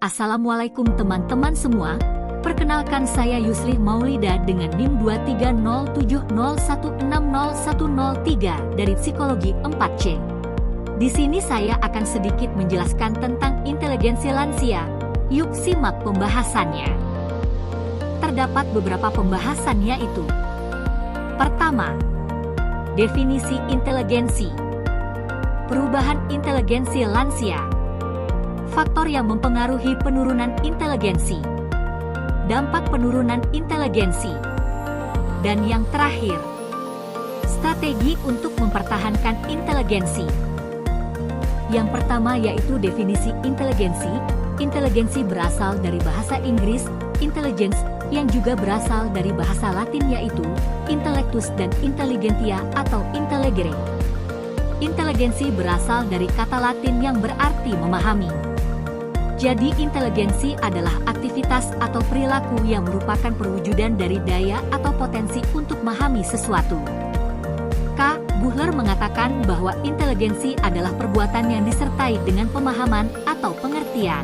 Assalamualaikum teman-teman semua. Perkenalkan saya Yusrih Maulida dengan NIM 23070160103 dari Psikologi 4C. Di sini saya akan sedikit menjelaskan tentang inteligensi lansia. Yuk simak pembahasannya. Terdapat beberapa pembahasan yaitu: pertama, definisi inteligensi. Perubahan inteligensi lansia. Faktor yang mempengaruhi penurunan inteligensi. Dampak penurunan inteligensi. Dan yang terakhir, strategi untuk mempertahankan inteligensi. Yang pertama yaitu definisi inteligensi. Inteligensi berasal dari bahasa Inggris, intelligence, yang juga berasal dari bahasa Latin yaitu intellectus dan intelligentia atau intellegere. Inteligensi berasal dari kata Latin yang berarti memahami. Jadi inteligensi adalah aktivitas atau perilaku yang merupakan perwujudan dari daya atau potensi untuk memahami sesuatu. K. Buhler mengatakan bahwa inteligensi adalah perbuatan yang disertai dengan pemahaman atau pengertian.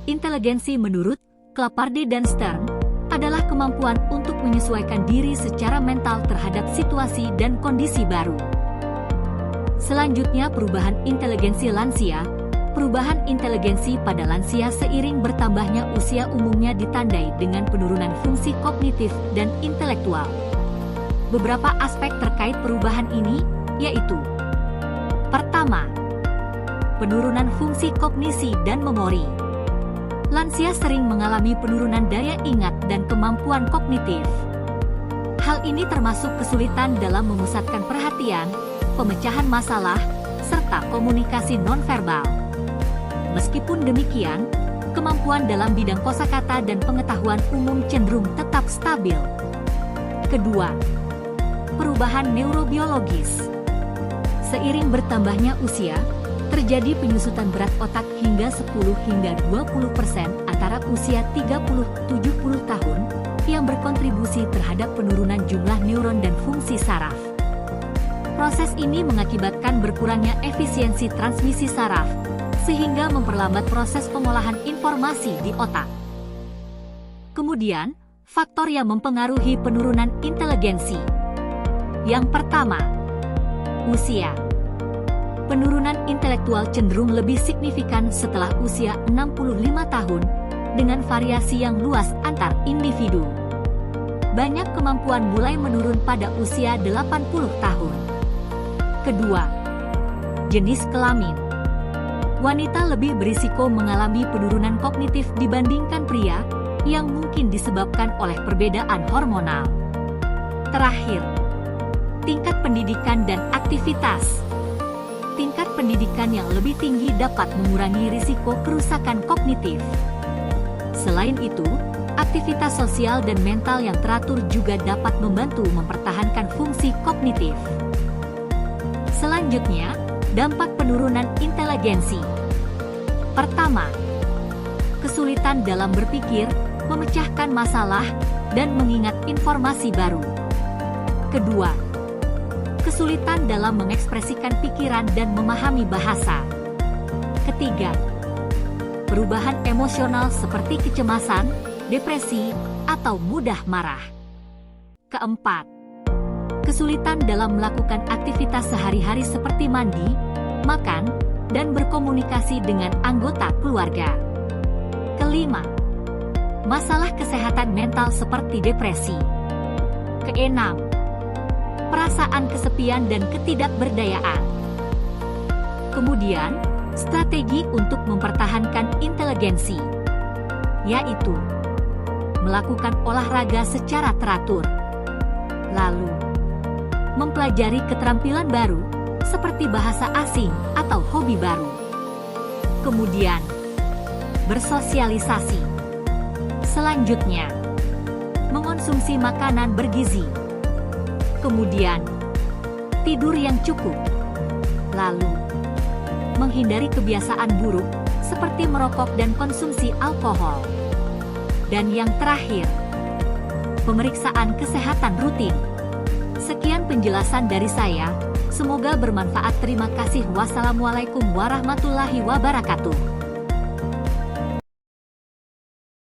Inteligensi menurut Claparde dan Stern adalah kemampuan untuk menyesuaikan diri secara mental terhadap situasi dan kondisi baru. Selanjutnya, perubahan inteligensi lansia. Perubahan inteligensi pada lansia seiring bertambahnya usia umumnya ditandai dengan penurunan fungsi kognitif dan intelektual. Beberapa aspek terkait perubahan ini, yaitu: pertama, penurunan fungsi kognisi dan memori. Lansia sering mengalami penurunan daya ingat dan kemampuan kognitif. Hal ini termasuk kesulitan dalam memusatkan perhatian, pemecahan masalah, serta komunikasi nonverbal. Meskipun demikian, kemampuan dalam bidang kosakata dan pengetahuan umum cenderung tetap stabil. Kedua, perubahan neurobiologis. Seiring bertambahnya usia, terjadi penyusutan berat otak hingga 10-20% antara usia 30-70 tahun, yang berkontribusi terhadap penurunan jumlah neuron dan fungsi saraf. Proses ini mengakibatkan berkurangnya efisiensi transmisi saraf, sehingga memperlambat proses pengolahan informasi di otak. Kemudian, faktor yang mempengaruhi penurunan inteligensi. Yang pertama, usia. Penurunan intelektual cenderung lebih signifikan setelah usia 65 tahun, dengan variasi yang luas antar individu. Banyak kemampuan mulai menurun pada usia 80 tahun. Kedua, jenis kelamin. Wanita lebih berisiko mengalami penurunan kognitif dibandingkan pria, yang mungkin disebabkan oleh perbedaan hormonal. Terakhir, tingkat pendidikan dan aktivitas. Tingkat pendidikan yang lebih tinggi dapat mengurangi risiko kerusakan kognitif. Selain itu, aktivitas sosial dan mental yang teratur juga dapat membantu mempertahankan fungsi kognitif. Selanjutnya, dampak penurunan inteligensi. Pertama, kesulitan dalam berpikir, memecahkan masalah, dan mengingat informasi baru. Kedua, kesulitan dalam mengekspresikan pikiran dan memahami bahasa. Ketiga, perubahan emosional seperti kecemasan, depresi, atau mudah marah. Keempat, kesulitan dalam melakukan aktivitas sehari-hari seperti mandi, makan, dan berkomunikasi dengan anggota keluarga. Kelima, masalah kesehatan mental seperti depresi. Keenam, perasaan kesepian dan ketidakberdayaan. Kemudian, strategi untuk mempertahankan inteligensi, yaitu melakukan olahraga secara teratur. Lalu, mempelajari keterampilan baru, seperti bahasa asing atau hobi baru. Kemudian, bersosialisasi. Selanjutnya, mengonsumsi makanan bergizi. Kemudian, tidur yang cukup. Lalu, menghindari kebiasaan buruk, seperti merokok dan konsumsi alkohol. Dan yang terakhir, pemeriksaan kesehatan rutin. Sekian penjelasan dari saya, semoga bermanfaat. Terima kasih. Wassalamualaikum warahmatullahi wabarakatuh.